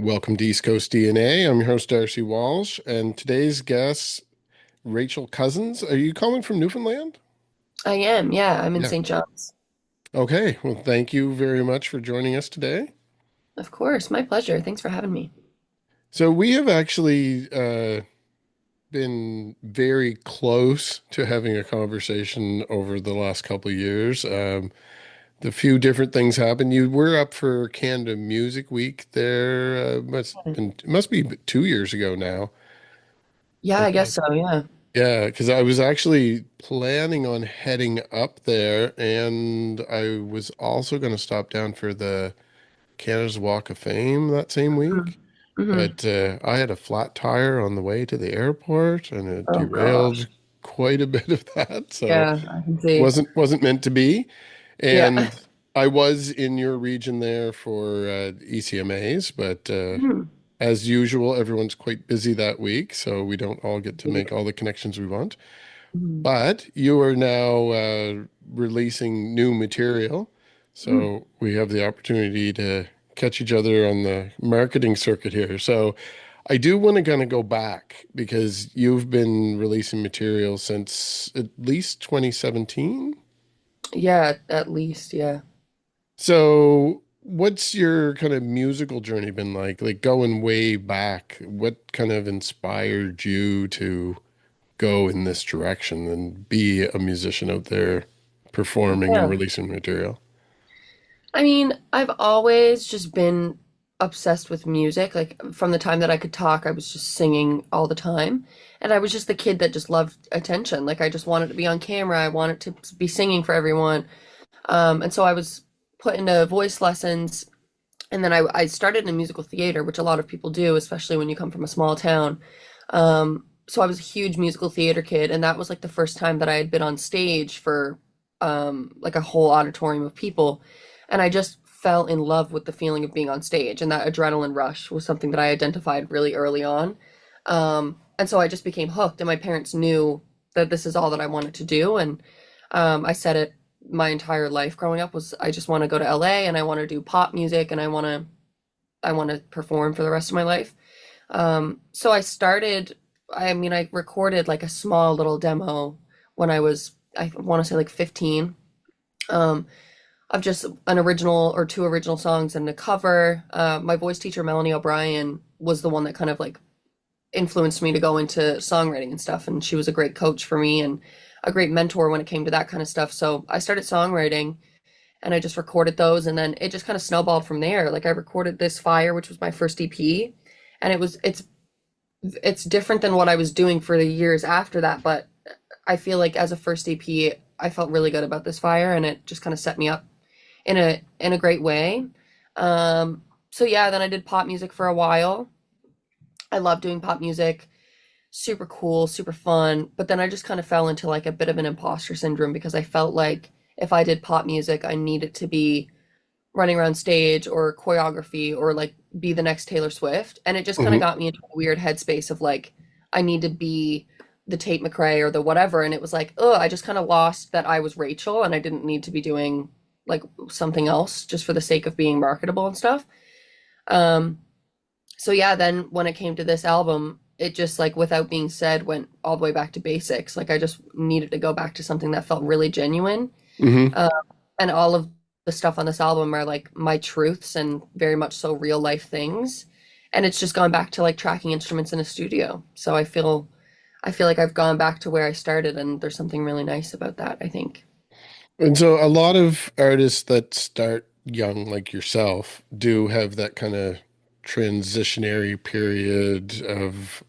Welcome to East Coast DNA. I'm your host, Darcy Walsh, and today's guest, Rachel Cousins. Are you calling from Newfoundland? I am, yeah. I'm in Yeah. St. John's. Okay. Well, thank you very much for joining us today. Of course, my pleasure. Thanks for having me. So, we have actually been very close to having a conversation over the last couple of years. The few different things happened. You were up for Canada Music Week there. Must be 2 years ago now. Yeah, I guess so, yeah. Yeah, because I was actually planning on heading up there, and I was also going to stop down for the Canada's Walk of Fame that same week. Mm-hmm. But I had a flat tire on the way to the airport, and it Oh derailed gosh. quite a bit of that. So Yeah, I can see. wasn't meant to be. Yeah. And I was in your region there for ECMAs, but Mhm. as usual, everyone's quite busy that week, so we don't all get to make all the connections we want. Mhm. But you are now releasing new material, Mhm. so we have the opportunity to catch each other on the marketing circuit here. So I do want to kind of go back because you've been releasing material since at least 2017. Yeah, at least, yeah. So what's your kind of musical journey been like? Like going way back, what kind of inspired you to go in this direction and be a musician out there performing and Yeah. releasing material? I mean, I've always just been obsessed with music. Like from the time that I could talk, I was just singing all the time. And I was just the kid that just loved attention. Like I just wanted to be on camera. I wanted to be singing for everyone. And so I was put into voice lessons. And then I started in musical theater, which a lot of people do, especially when you come from a small town. So I was a huge musical theater kid, and that was like the first time that I had been on stage for like a whole auditorium of people. And I just fell in love with the feeling of being on stage, and that adrenaline rush was something that I identified really early on. And so I just became hooked, and my parents knew that this is all that I wanted to do. And I said it my entire life growing up was I just want to go to LA and I want to do pop music and I want to perform for the rest of my life. So I started, I mean, I recorded like a small little demo when I was, I want to say like 15, um, of just an original or two original songs and a cover. My voice teacher, Melanie O'Brien, was the one that kind of like influenced me to go into songwriting and stuff. And she was a great coach for me and a great mentor when it came to that kind of stuff. So I started songwriting and I just recorded those and then it just kind of snowballed from there. Like I recorded this Fire, which was my first EP, and it's different than what I was doing for the years after that, but I feel like as a first EP, I felt really good about this Fire and it just kind of set me up in a great way. So yeah, then I did pop music for a while. I love doing pop music. Super cool, super fun. But then I just kind of fell into like a bit of an imposter syndrome because I felt like if I did pop music, I needed to be running around stage or choreography or like be the next Taylor Swift. And it just kind of Hmm. got me into a weird headspace of like, I need to be the Tate McRae or the whatever. And it was like, oh, I just kind of lost that I was Rachel and I didn't need to be doing like something else just for the sake of being marketable and stuff. Um, so yeah, then when it came to this album, it just like without being said went all the way back to basics. Like I just needed to go back to something that felt really genuine. Hmm. Uh, and all of the stuff on this album are like my truths and very much so real life things. And it's just gone back to like tracking instruments in a studio. So I feel like I've gone back to where I started and there's something really nice about that, I think. And so a lot of artists that start young, like yourself, do have that kind of transitionary period of,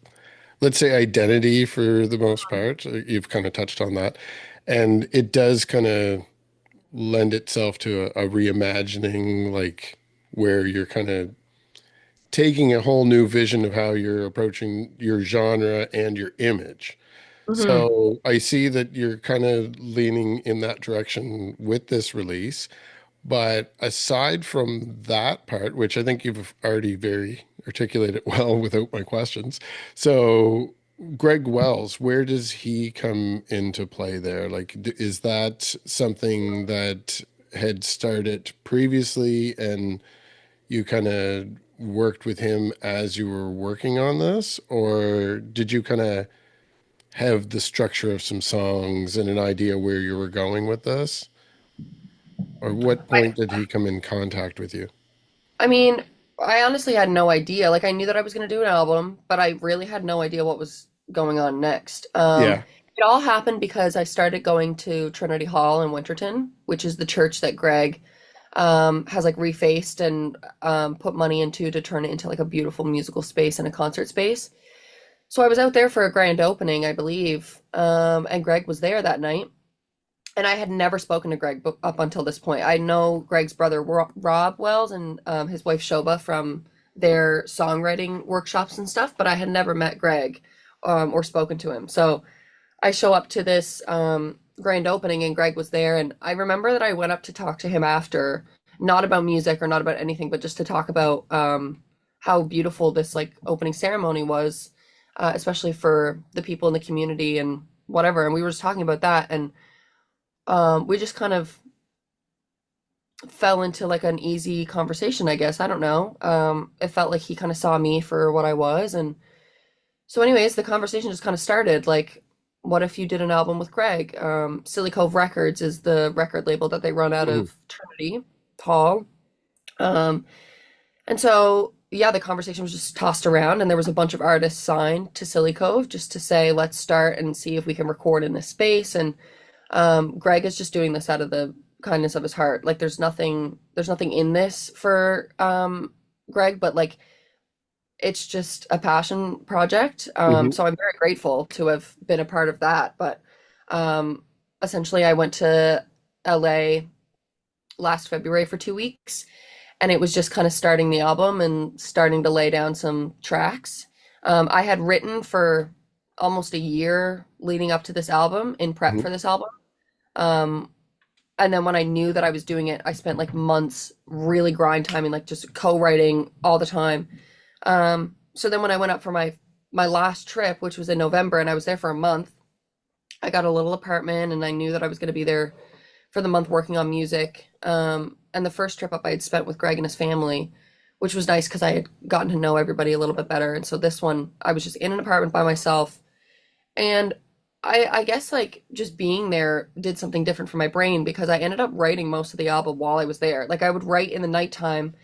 let's say, identity for the most part. You've kind of touched on that. And it does kind of lend itself to a reimagining, like where you're kind of taking a whole new vision of how you're approaching your genre and your image. Hmm. So I see that you're kind of leaning in that direction with this release. But aside from that part, which I think you've already very articulated well without my questions. So Greg Wells, where does he come into play there? Like, is that something that had started previously and you kind of worked with him as you were working on this, or did you kind of have the structure of some songs and an idea where you were going with this? Or what point did he come in contact with you? I mean, I honestly had no idea. Like, I knew that I was going to do an album, but I really had no idea what was going on next. Yeah. It all happened because I started going to Trinity Hall in Winterton, which is the church that Greg has like refaced and put money into to turn it into like a beautiful musical space and a concert space. So I was out there for a grand opening, I believe, and Greg was there that night. And I had never spoken to Greg up until this point. I know Greg's brother Rob Wells and his wife Shoba from their songwriting workshops and stuff, but I had never met Greg or spoken to him. So I show up to this grand opening and Greg was there. And I remember that I went up to talk to him after, not about music or not about anything, but just to talk about how beautiful this like opening ceremony was, especially for the people in the community and whatever. And we were just talking about that. And we just kind of fell into like an easy conversation, I guess. I don't know. It felt like he kind of saw me for what I was. And so, anyways, the conversation just kind of started like, what if you did an album with Greg? Silly Cove Records is the record label that they run out Mhm. of Trinity Hall. Um, and so, yeah, the conversation was just tossed around, and there was a bunch of artists signed to Silly Cove just to say, let's start and see if we can record in this space. And Greg is just doing this out of the kindness of his heart. Like there's nothing in this for Greg, but like it's just a passion project. Mhm. So I'm very grateful to have been a part of that. But um essentially I went to LA last February for 2 weeks and it was just kind of starting the album and starting to lay down some tracks. I had written for almost a year leading up to this album in prep Mhm. for this album. Um, and then when I knew that I was doing it, I spent like months really grind timing, like just co-writing all the time. So then when I went up for my last trip, which was in November, and I was there for a month, I got a little apartment and I knew that I was going to be there for the month working on music. And the first trip up I had spent with Greg and his family, which was nice because I had gotten to know everybody a little bit better. And so this one, I was just in an apartment by myself. And I guess like just being there did something different for my brain because I ended up writing most of the album while I was there. Like I would write in the nighttime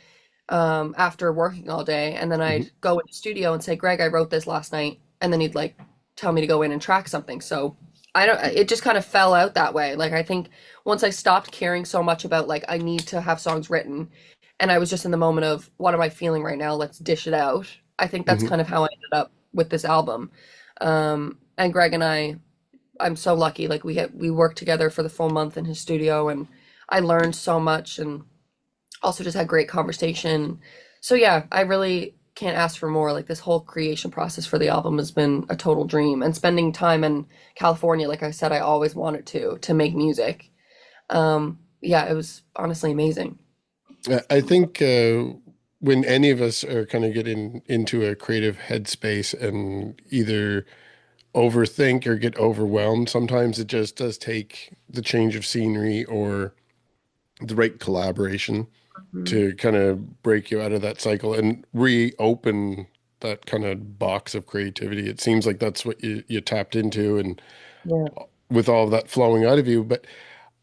after working all day, and then Mhm. I'd go in the studio and say, Greg, I wrote this last night, and then he'd like tell me to go in and track something. So I don't, it just kind of fell out that way. Like I think once I stopped caring so much about like I need to have songs written, and I was just in the moment of what am I feeling right now? Let's dish it out. I think that's Mhm. kind of how I ended up with this album. And Greg and I'm so lucky. Like we worked together for the full month in his studio and I learned so much and also just had great conversation. So yeah, I really can't ask for more. Like this whole creation process for the album has been a total dream. And spending time in California, like I said, I always wanted to make music. Yeah, it was honestly amazing. I think when any of us are kind of getting into a creative headspace and either overthink or get overwhelmed, sometimes it just does take the change of scenery or the right collaboration Mhm. to kind of break you out of that cycle and reopen that kind of box of creativity. It seems like that's what you tapped into and Yeah. with all of that flowing out of you. But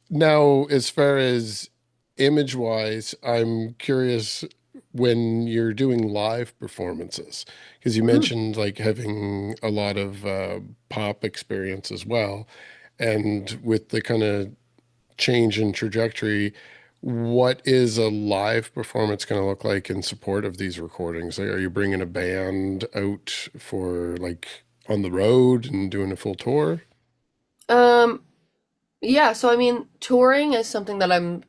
now, as far as image wise, I'm curious when you're doing live performances, because you Mhm. mentioned like having a lot of pop experience as well. And with the kind of change in trajectory, what is a live performance going to look like in support of these recordings? Like, are you bringing a band out for like on the road and doing a full tour? Um, yeah, so I mean, touring is something that I'm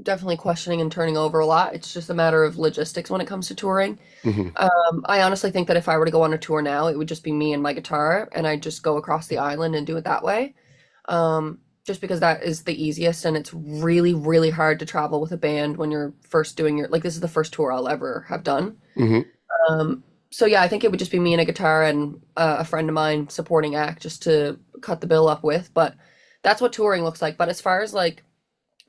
definitely questioning and turning over a lot. It's just a matter of logistics when it comes to touring. Hmm. I honestly think that if I were to go on a tour now, it would just be me and my guitar, and I'd just go across the island and do it that way. Just because that is the easiest, and it's really, really hard to travel with a band when you're first doing your, like, this is the first tour I'll ever have done. Hmm. Um, so yeah, I think it would just be me and a guitar and a friend of mine supporting act just to cut the bill up with. But that's what touring looks like. But as far as like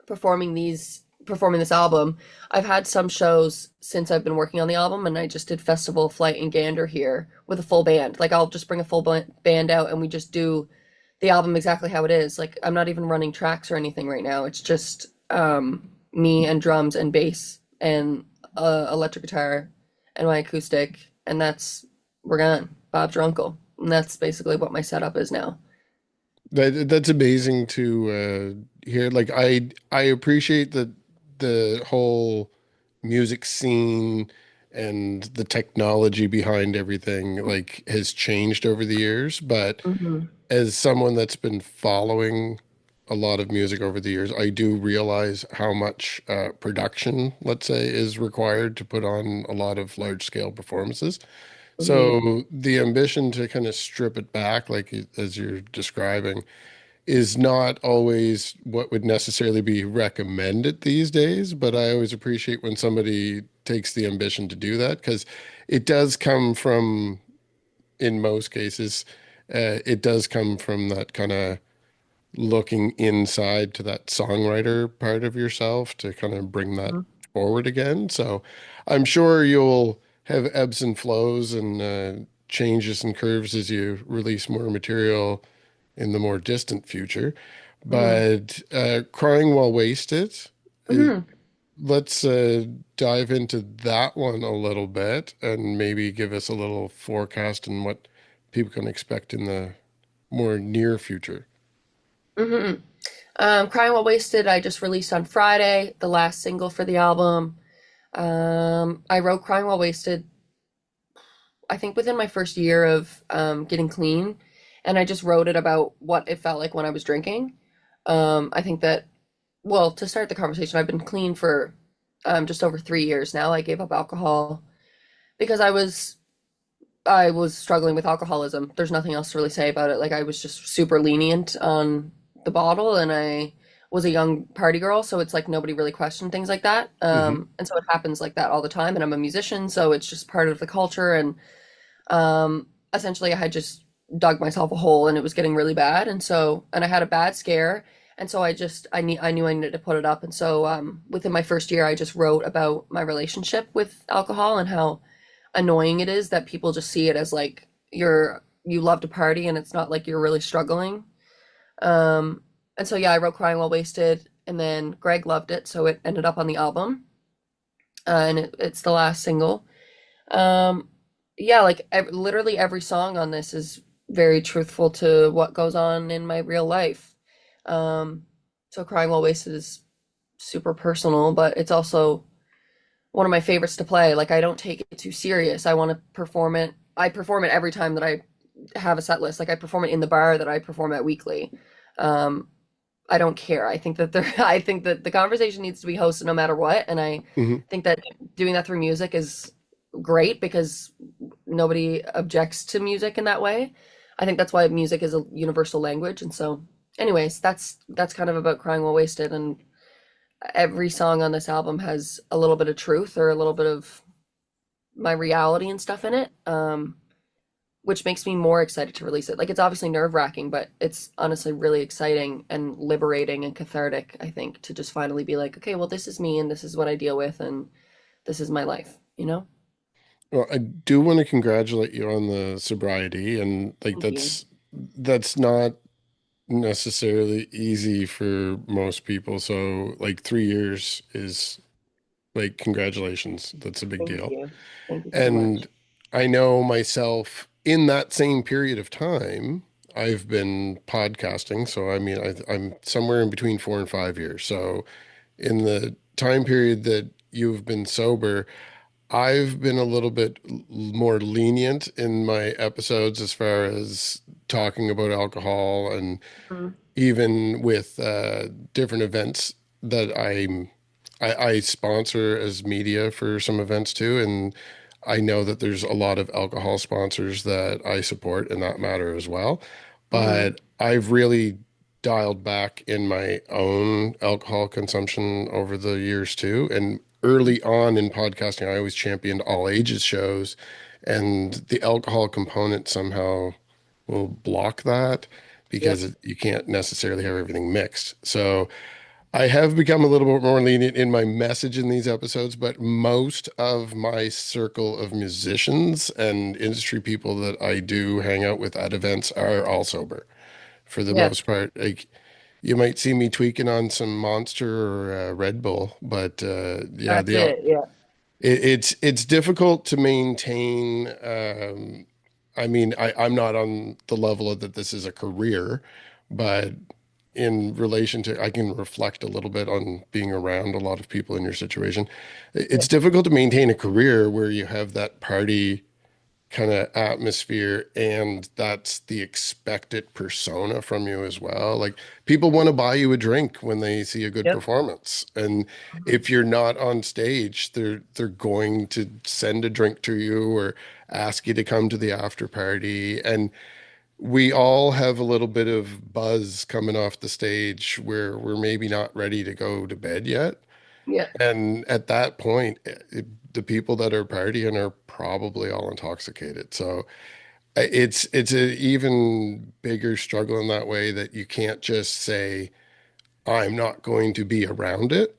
performing these performing this album, I've had some shows since I've been working on the album, and I just did Festival Flight in Gander here with a full band. Like I'll just bring a full band out and we just do the album exactly how it is. Like I'm not even running tracks or anything right now. It's just me and drums and bass and electric guitar and my acoustic, and that's we're gone. Bob's your uncle, and that's basically what my setup is now. That's amazing to hear. Like I appreciate that the whole music scene and the technology behind everything like has changed over the years, but Hmm. as someone that's been following a lot of music over the years, I do realize how much production, let's say, is required to put on a lot of large scale performances. Hmm. So the ambition to kind of strip it back, like as you're describing, is not always what would necessarily be recommended these days. But I always appreciate when somebody takes the ambition to do that because it does come from, in most cases, it does come from that kind of looking inside to that songwriter part of yourself to kind of bring that forward again. So I'm sure you'll have ebbs and flows and changes and curves as you release more material in the more distant future. Hmm. But Crying While Wasted, uh, Hmm. let's dive into that one a little bit and maybe give us a little forecast on what people can expect in the more near future. Hmm. Crying While Wasted, I just released on Friday, the last single for the album. I wrote Crying While Wasted, I think within my first year of getting clean, and I just wrote it about what it felt like when I was drinking. I think that, well, to start the conversation, I've been clean for just over 3 years now. I gave up alcohol because I was struggling with alcoholism. There's nothing else to really say about it. Like I was just super lenient on the bottle, and I was a young party girl, so it's like nobody really questioned things like that. Hmm. And so it happens like that all the time. And I'm a musician, so it's just part of the culture. And essentially, I had just dug myself a hole, and it was getting really bad. And I had a bad scare. And so I knew I needed to put it up. And so within my first year, I just wrote about my relationship with alcohol and how annoying it is that people just see it as like you love to party and it's not like you're really struggling. Um, and so yeah, I wrote Crying While Wasted, and then Greg loved it, so it ended up on the album, and it's the last single. Um, yeah, like literally every song on this is very truthful to what goes on in my real life. Um, so Crying While Wasted is super personal, but it's also one of my favorites to play. Like I don't take it too serious. I want to perform it. I perform it every time that I have a set list. Like I perform it in the bar that I perform at weekly. Um, I don't care. I think that I think that the conversation needs to be hosted no matter what. And I Hmm. think that doing that through music is great because nobody objects to music in that way. I think that's why music is a universal language. And so, anyways, that's kind of about Crying While Wasted. And every song on this album has a little bit of truth or a little bit of my reality and stuff in it, which makes me more excited to release it. Like it's obviously nerve-wracking, but it's honestly really exciting and liberating and cathartic, I think, to just finally be like, okay, well, this is me and this is what I deal with and this is my life, you know? Well, I do want to congratulate you on the sobriety, and like Thank you. that's not necessarily easy for most people. So like 3 years is like congratulations. That's a big Thank deal. you. Thank you so much. And I know myself in that same period of time, I've been podcasting. So I mean, I'm somewhere in between 4 and 5 years. So in the time period that you've been sober, I've been a little bit more lenient in my episodes as far as talking about alcohol and Mhm. even with different events that I sponsor as media for some events too, and I know that there's a lot of alcohol sponsors that I support in that matter as well. Mhm. But I've really dialed back in my own alcohol consumption over the years too. And early on in podcasting, I always championed all ages shows, and the alcohol component somehow will block that because Yep. you can't necessarily have everything mixed. So I have become a little bit more lenient in my message in these episodes, but most of my circle of musicians and industry people that I do hang out with at events are all sober for the Yeah, most part. Like you might see me tweaking on some Monster or Red Bull, but yeah, that's it. Yeah. it's difficult to maintain. I mean, I'm not on the level of that this is a career, but in relation to, I can reflect a little bit on being around a lot of people in your situation. Yeah. It's difficult to maintain a career where you have that party kind of atmosphere and that's the expected persona from you as well. Like people want to buy you a drink when they see a good Yep. performance. And Mhm. if you're not on stage, they're going to send a drink to you or ask you to come to the after party. And we all have a little bit of buzz coming off the stage where we're maybe not ready to go to bed yet. Yeah. And at that point, the people that are partying are probably all intoxicated. So it's an even bigger struggle in that way that you can't just say, I'm not going to be around it.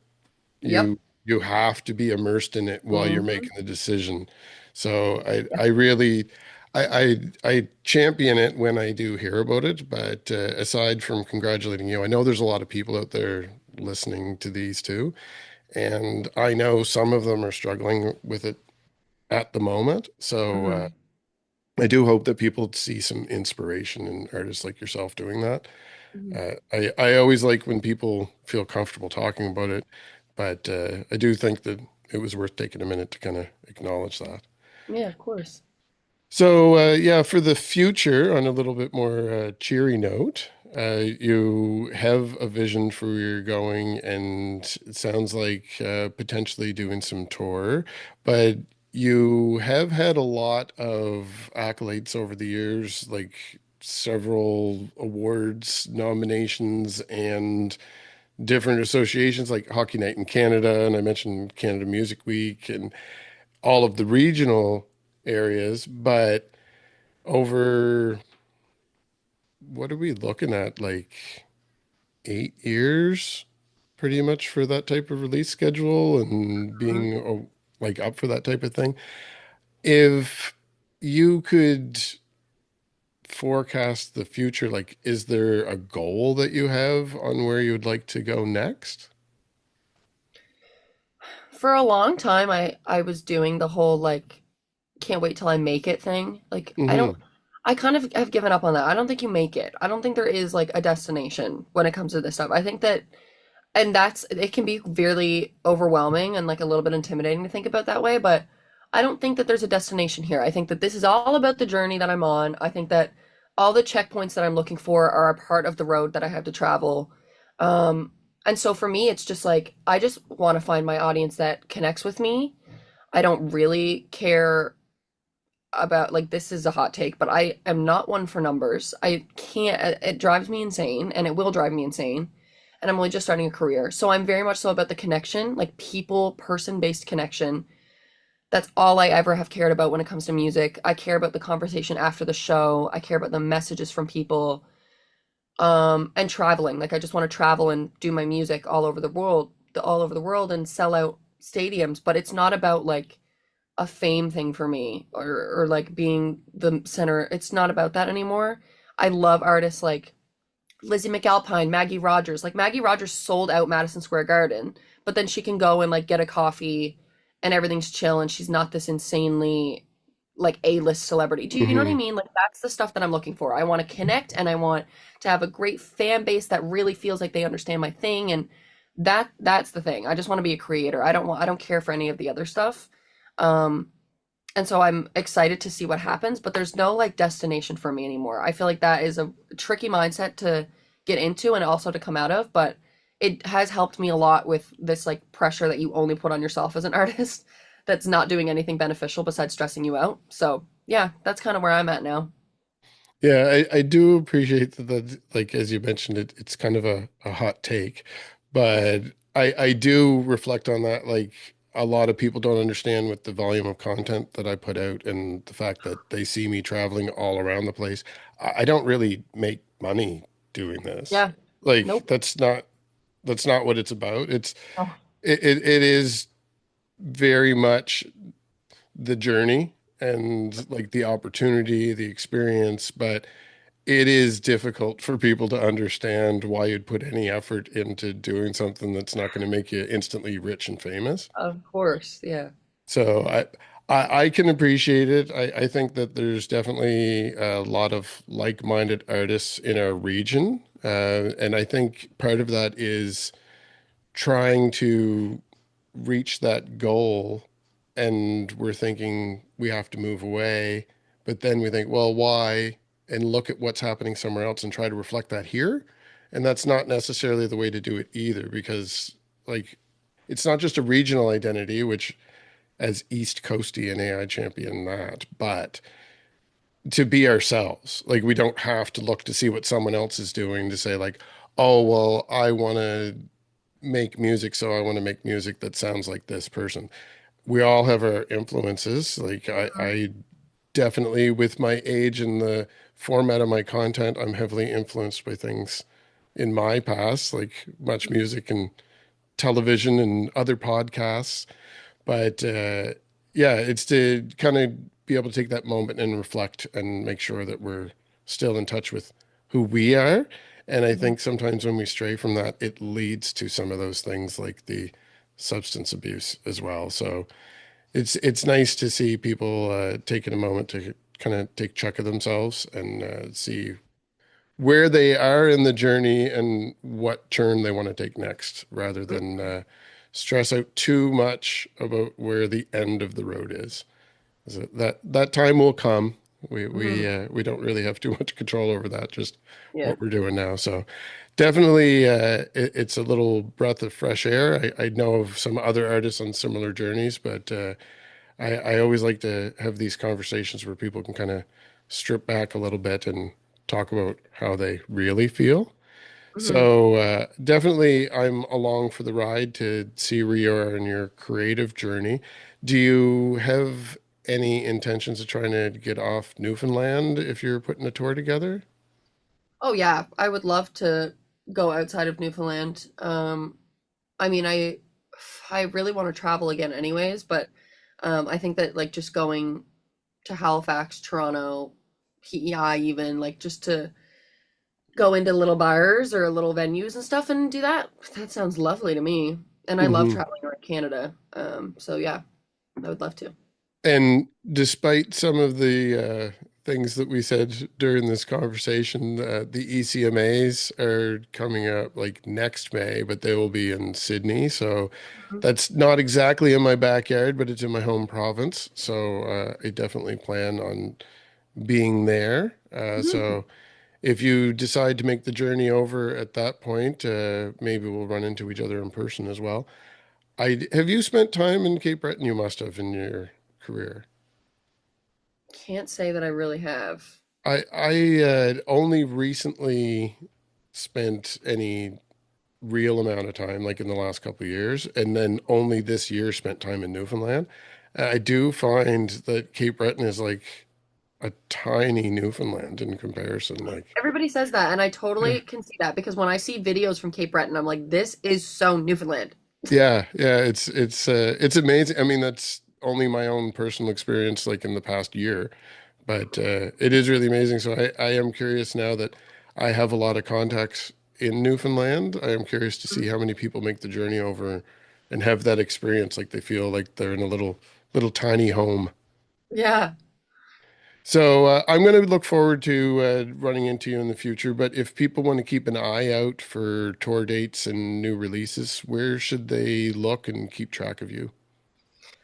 Yep. You have to be immersed in it while you're Hmm. making the decision. So I really I champion it when I do hear about it, but aside from congratulating you, I know there's a lot of people out there listening to these too, and I know some of them are struggling with it at the moment. So Hmm. I do hope that people see some inspiration in artists like yourself doing that. Hmm. I always like when people feel comfortable talking about it, but I do think that it was worth taking a minute to kind of acknowledge that. Yeah, of course. So yeah, for the future, on a little bit more cheery note, you have a vision for where you're going, and it sounds like potentially doing some tour, but you have had a lot of accolades over the years, like several awards, nominations, and different associations like Hockey Night in Canada, and I mentioned Canada Music Week and all of the regional areas, but over what are we looking at? Like 8 years, pretty much for that type of release schedule and Mhm. being like up for that type of thing. If you could forecast the future, like, is there a goal that you have on where you would like to go next? For a long time, I was doing the whole like can't wait till I make it thing. Like Hmm. I kind of have given up on that. I don't think you make it. I don't think there is like a destination when it comes to this stuff. I think that and that's it can be really overwhelming and like a little bit intimidating to think about that way, but I don't think that there's a destination here. I think that this is all about the journey that I'm on. I think that all the checkpoints that I'm looking for are a part of the road that I have to travel. Um, and so for me, it's just like I just want to find my audience that connects with me. I don't really care about like this is a hot take, but I am not one for numbers. I can't it drives me insane and it will drive me insane. And I'm only just starting a career. So I'm very much so about the connection, like people, person-based connection. That's all I ever have cared about when it comes to music. I care about the conversation after the show. I care about the messages from people. And traveling. Like I just want to travel and do my music all over the world and sell out stadiums, but it's not about like a fame thing for me or like being the center. It's not about that anymore. I love artists like Lizzie McAlpine, Maggie Rogers. Like Maggie Rogers sold out Madison Square Garden, but then she can go and like get a coffee and everything's chill and she's not this insanely like A-list celebrity. Do you know what I Hmm. mean? Like that's the stuff that I'm looking for. I want to connect and I want to have a great fan base that really feels like they understand my thing and that's the thing. I just want to be a creator. I don't care for any of the other stuff. Um and so I'm excited to see what happens, but there's no like destination for me anymore. I feel like that is a tricky mindset to get into and also to come out of, but it has helped me a lot with this like pressure that you only put on yourself as an artist that's not doing anything beneficial besides stressing you out. So, yeah, that's kind of where I'm at now. Yeah, I do appreciate that, like as you mentioned, it's kind of a hot take, but I do reflect on that. Like a lot of people don't understand with the volume of content that I put out and the fact that they see me traveling all around the place. I don't really make money doing this. Yeah. Like Nope. that's not. That's not what it's about. Oh, It is very much the journey and like the opportunity, the experience, but it is difficult for people to understand why you'd put any effort into doing something that's not going to make you instantly rich and famous. of course, yeah. So I can appreciate it. I think that there's definitely a lot of like-minded artists in our region. And I think part of that is trying to reach that goal, and we're thinking we have to move away, but then we think, well, why? And look at what's happening somewhere else and try to reflect that here. And that's not necessarily the way to do it either, because like it's not just a regional identity, which as East Coast DNA, I champion that, but to be ourselves. Like we don't have to look to see what someone else is doing to say like, oh, well, I want to make music, so I want to make music that sounds like this person. We all have our influences. Like Mhm. I definitely, with my age and the format of my content, I'm heavily influenced by things in my past, like much music and television and other podcasts. But yeah, it's to kind of be able to take that moment and reflect and make sure that we're still in touch with who we are. And I Mhm. think sometimes when we stray from that, it leads to some of those things like the substance abuse as well. So it's nice to see people taking a moment to kind of take check of themselves and see where they are in the journey and what turn they want to take next, rather than stress out too much about where the end of the road is. So that time will come. Mhm. We don't really have too much control over that, just Yeah. what we're doing now. So definitely, it's a little breath of fresh air. I know of some other artists on similar journeys, but I always like to have these conversations where people can kind of strip back a little bit and talk about how they really feel. Mhm. So definitely, I'm along for the ride to see where you are in your creative journey. Do you have any intentions of trying to get off Newfoundland if you're putting a tour together? Oh yeah, I would love to go outside of Newfoundland. I mean, I really want to travel again anyways, but I think that like just going to Halifax, Toronto, PEI even, like just to go into little bars or little venues and stuff and do that. That sounds lovely to me. And I love Hmm. traveling around Canada. So yeah, I would love to. And despite some of the things that we said during this conversation, the ECMAs are coming up like next May, but they will be in Sydney. So Mhm. that's not exactly in my backyard, but it's in my home province. So I definitely plan on being there. Mhm. So if you decide to make the journey over at that point, maybe we'll run into each other in person as well. Have you spent time in Cape Breton? You must have in your career. Can't say that I really have. I only recently spent any real amount of time, like in the last couple of years, and then only this year spent time in Newfoundland. I do find that Cape Breton is like a tiny Newfoundland in comparison. Like, Everybody says that, and I yeah, totally can see that because when I see videos from Cape Breton, I'm like, this is so Newfoundland. yeah, it's amazing. I mean, that's only my own personal experience, like in the past year. But it is really amazing. So I am curious now that I have a lot of contacts in Newfoundland. I am curious to see how many people make the journey over and have that experience, like they feel like they're in a little tiny home. Yeah. So I'm going to look forward to running into you in the future. But if people want to keep an eye out for tour dates and new releases, where should they look and keep track of you?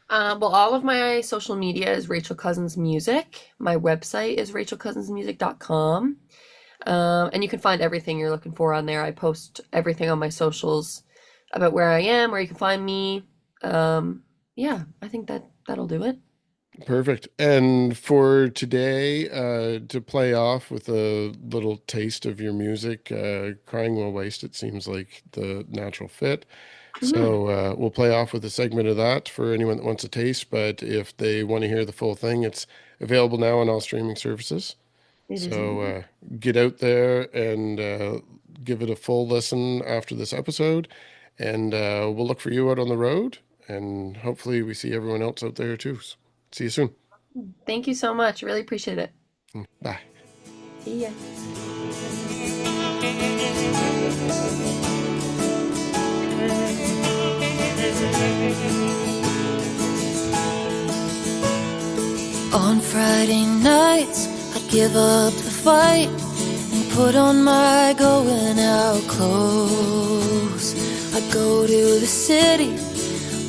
Well, all of my social media is Rachel Cousins Music. My website is rachelcousinsmusic.com. And you can find everything you're looking for on there. I post everything on my socials about where I am, where you can find me. Yeah, I think that'll do it. Perfect. And for today, to play off with a little taste of your music, Crying Will Waste, it seems like the natural fit. Mhm. So we'll play off with a segment of that for anyone that wants a taste. But if they want to hear the full thing, it's available now on all streaming services. It is So indeed. get out there and give it a full listen after this episode, and we'll look for you out on the road, and hopefully we see everyone else out there too. See you soon. Thank you so much. Really appreciate it. Bye. See ya. On Friday nights, I'd give up the fight and put on my going out clothes. I'd go to the city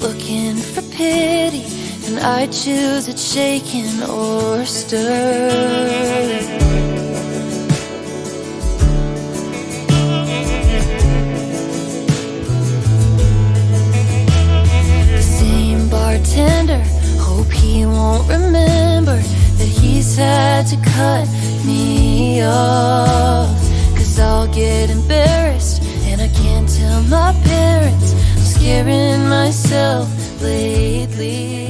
looking for pity, and I'd choose it shaken or stirred. The same bartender, hope he won't remember that he's had to cut me off. 'Cause I'll get embarrassed and I can't tell my parents. I'm scaring myself lately.